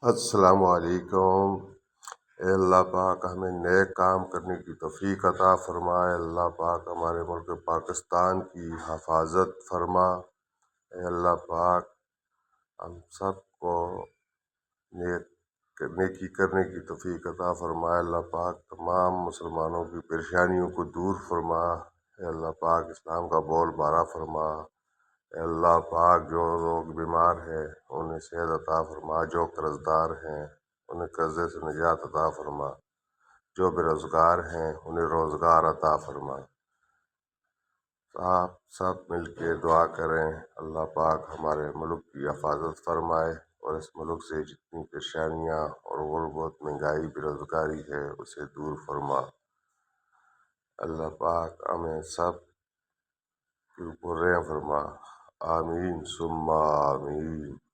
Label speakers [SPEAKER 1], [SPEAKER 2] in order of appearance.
[SPEAKER 1] السلام علیکم۔ اے اللہ پاک ہمیں نیک کام کرنے کی توفیق عطا فرمائے۔ اللہ پاک ہمارے ملک پاکستان کی حفاظت فرما۔ اے اللہ پاک ہم سب کو نیکی کرنے کی توفیق عطا فرمائے۔ اللہ پاک تمام مسلمانوں کی پریشانیوں کو دور فرما۔ اے اللہ پاک اسلام کا بول بارا فرما۔ اے اللہ پاک جو لوگ بیمار ہیں انہیں صحت عطا فرما، جو قرض دار ہیں انہیں قرضے سے نجات عطا فرما، جو بے روزگار ہیں انہیں روزگار عطا فرما۔ آپ سب مل کے دعا کریں اللہ پاک ہمارے ملک کی حفاظت فرمائے اور اس ملک سے جتنی پریشانیاں اور غربت، مہنگائی، بے روزگاری ہے اسے دور فرما۔ اللہ پاک ہمیں سب کی اوپر رحم فرما۔ آمین ثم آمین۔